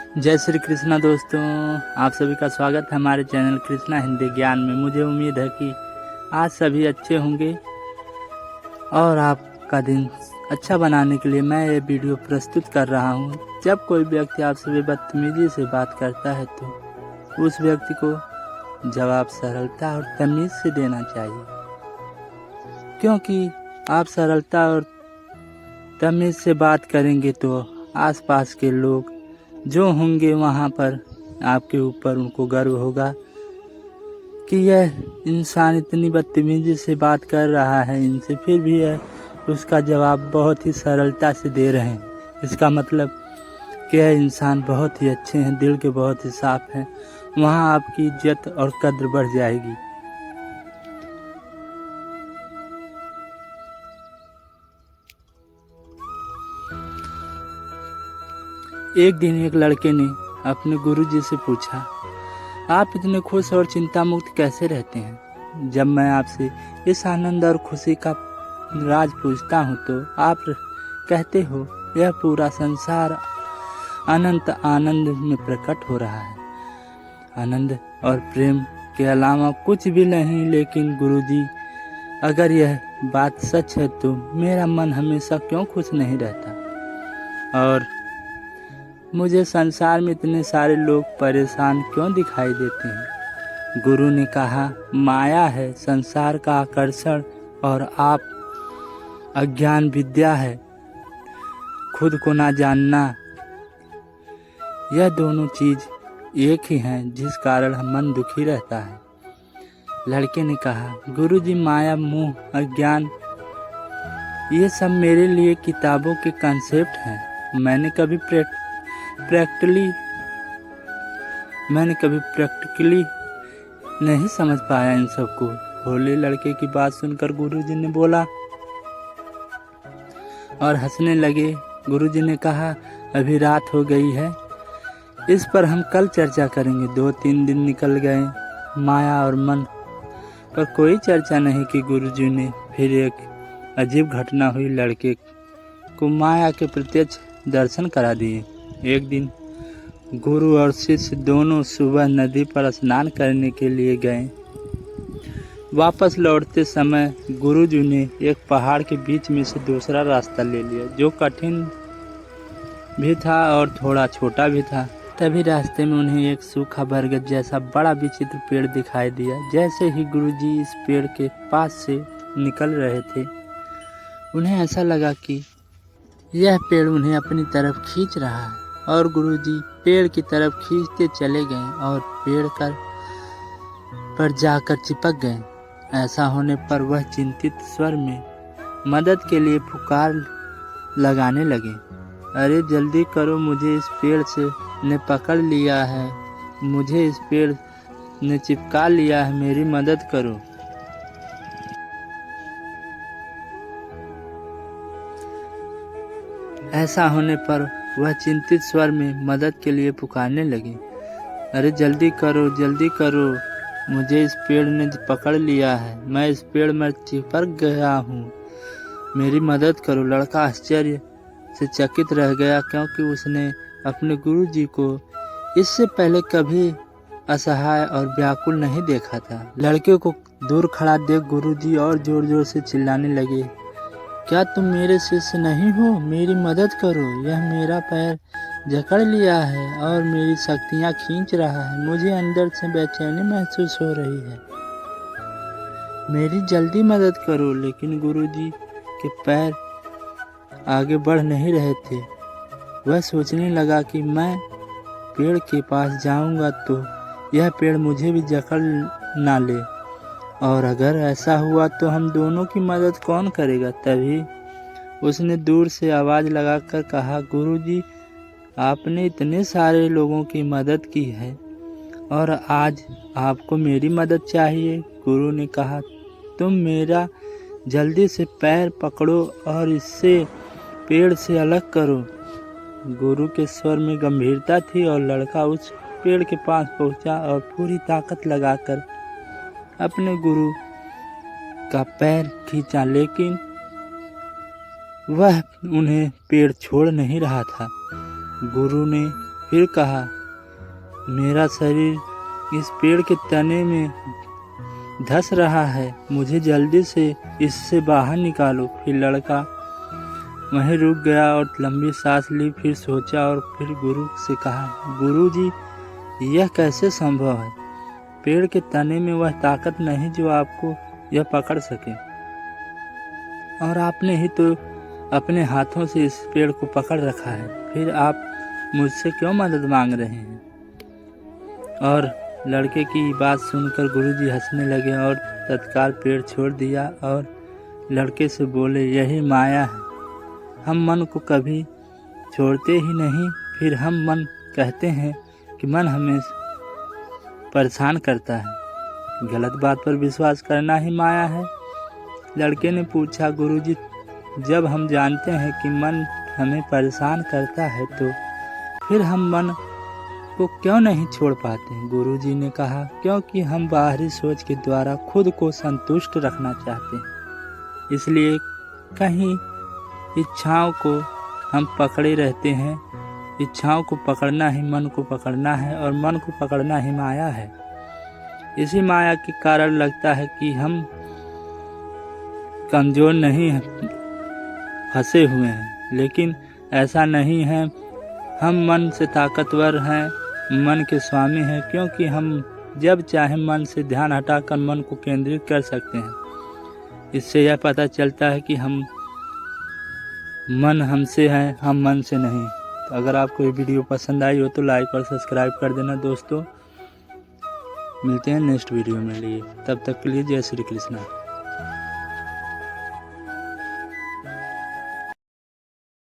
जय श्री कृष्णा दोस्तों, आप सभी का स्वागत है हमारे चैनल कृष्णा हिंदी ज्ञान में। मुझे उम्मीद है कि आज सभी अच्छे होंगे और आपका दिन अच्छा बनाने के लिए मैं ये वीडियो प्रस्तुत कर रहा हूँ। जब कोई व्यक्ति आपसे बदतमीजी से बात करता है तो उस व्यक्ति को जवाब सरलता और तमीज़ से देना चाहिए, क्योंकि आप सरलता और तमीज़ से बात करेंगे तो आसपास के लोग जो होंगे वहाँ पर आपके ऊपर उनको गर्व होगा कि यह इंसान इतनी बदतमीजी से बात कर रहा है इनसे, फिर भी यह उसका जवाब बहुत ही सरलता से दे रहे हैं। इसका मतलब कि यह इंसान बहुत ही अच्छे हैं, दिल के बहुत ही साफ हैं। वहाँ आपकी इज्जत और कद्र बढ़ जाएगी। एक दिन एक लड़के ने अपने गुरुजी से पूछा, आप इतने खुश और चिंता मुक्त कैसे रहते हैं? जब मैं आपसे इस आनंद और खुशी का राज पूछता हूँ तो आप कहते हो यह पूरा संसार अनंत आनंद में प्रकट हो रहा है। आनंद और प्रेम के अलावा कुछ भी नहीं। लेकिन गुरुजी, अगर यह बात सच है तो मेरा मन हमेशा क्यों खुश नहीं रहता और मुझे संसार में इतने सारे लोग परेशान क्यों दिखाई देते हैं? गुरु ने कहा, माया है संसार का आकर्षण और आप अज्ञान विद्या है खुद को ना जानना। यह दोनों चीज एक ही हैं जिस कारण मन दुखी रहता है। लड़के ने कहा, गुरुजी, माया, मोह, अज्ञान ये सब मेरे लिए किताबों के कॉन्सेप्ट हैं। मैंने कभी प्रैक्टिकली नहीं समझ पाया इन सबको। भोले लड़के की बात सुनकर गुरुजी ने बोला और हंसने लगे। गुरुजी ने कहा, अभी रात हो गई है, इस पर हम कल चर्चा करेंगे। 2-3 दिन निकल गए, माया और मन पर कोई चर्चा नहीं की। गुरुजी ने फिर एक अजीब घटना हुई। लड़के को माया के प्रत्यक्ष दर्शन करा दिए। एक दिन गुरु और शिष्य दोनों सुबह नदी पर स्नान करने के लिए गए। वापस लौटते समय गुरुजी ने एक पहाड़ के बीच में से दूसरा रास्ता ले लिया, जो कठिन भी था और थोड़ा छोटा भी था। तभी रास्ते में उन्हें एक सूखा बरगद जैसा बड़ा विचित्र पेड़ दिखाई दिया। जैसे ही गुरुजी इस पेड़ के पास से निकल रहे थे, उन्हें ऐसा लगा कि यह पेड़ उन्हें अपनी तरफ खींच रहा है और गुरुजी पेड़ की तरफ खींचते चले गए और पेड़ पर जाकर चिपक गए। ऐसा होने पर वह चिंतित स्वर में मदद के लिए पुकार लगाने लगे, अरे जल्दी करो, मुझे इस पेड़ ने पकड़ लिया है, मुझे इस पेड़ ने चिपका लिया है, मेरी मदद करो। ऐसा होने पर वह चिंतित स्वर में मदद के लिए पुकारने लगे, अरे जल्दी करो, मुझे इस पेड़ ने पकड़ लिया है, मैं इस पेड़ में चिपक गया हूँ, मेरी मदद करो। लड़का आश्चर्य से चकित रह गया, क्योंकि उसने अपने गुरुजी को इससे पहले कभी असहाय और व्याकुल नहीं देखा था। लड़के को दूर खड़ा देख गुरुजी और जोर जोर से चिल्लाने लगे, क्या तुम मेरे शिष्य नहीं हो? मेरी मदद करो, यह मेरा पैर जकड़ लिया है और मेरी शक्तियाँ खींच रहा है, मुझे अंदर से बेचैनी महसूस हो रही है, मेरी जल्दी मदद करो। लेकिन गुरुजी के पैर आगे बढ़ नहीं रहे थे। वह सोचने लगा कि मैं पेड़ के पास जाऊंगा तो यह पेड़ मुझे भी जकड़ ना ले, और अगर ऐसा हुआ तो हम दोनों की मदद कौन करेगा? तभी उसने दूर से आवाज़ लगाकर कहा, गुरुजी, आपने इतने सारे लोगों की मदद की है और आज आपको मेरी मदद चाहिए। गुरु ने कहा, तुम मेरा जल्दी से पैर पकड़ो और इससे पेड़ से अलग करो। गुरु के स्वर में गंभीरता थी और लड़का उस पेड़ के पास पहुंचा और पूरी ताकत लगाकर अपने गुरु का पैर खींचा, लेकिन वह उन्हें पेड़ छोड़ नहीं रहा था। गुरु ने फिर कहा, मेरा शरीर इस पेड़ के तने में धंस रहा है, मुझे जल्दी से इससे बाहर निकालो। फिर लड़का वहीं रुक गया और लंबी सांस ली, फिर सोचा और फिर गुरु से कहा, गुरुजी, यह कैसे संभव है? पेड़ के तने में वह ताकत नहीं जो आपको यह पकड़ सके, और आपने ही तो अपने हाथों से इस पेड़ को पकड़ रखा है, फिर आप मुझसे क्यों मदद मांग रहे हैं? और लड़के की बात सुनकर गुरुजी हंसने लगे और तत्काल पेड़ छोड़ दिया और लड़के से बोले, यही माया है, हम मन को कभी छोड़ते ही नहीं। फिर हम मन कहते हैं कि मन हमें परेशान करता है, गलत बात पर विश्वास करना ही माया है। लड़के ने पूछा, गुरुजी, जब हम जानते हैं कि मन हमें परेशान करता है तो फिर हम मन को क्यों नहीं छोड़ पाते? गुरुजी ने कहा, क्योंकि हम बाहरी सोच के द्वारा खुद को संतुष्ट रखना चाहते हैं, इसलिए कहीं इच्छाओं को हम पकड़े रहते हैं। इच्छाओं को पकड़ना ही मन को पकड़ना है, और मन को पकड़ना ही माया है। इसी माया के कारण लगता है कि हम कमजोर नहीं हैं, फंसे हुए हैं, लेकिन ऐसा नहीं है। हम मन से ताकतवर हैं, मन के स्वामी हैं, क्योंकि हम जब चाहे मन से ध्यान हटाकर मन को केंद्रित कर सकते हैं। इससे यह पता चलता है कि हम मन हमसे है, हम मन से नहीं। तो अगर आपको ये वीडियो पसंद आई हो तो लाइक और सब्सक्राइब कर देना दोस्तों। मिलते हैं नेक्स्ट वीडियो में लिए, तब तक के लिए जय श्री कृष्णा।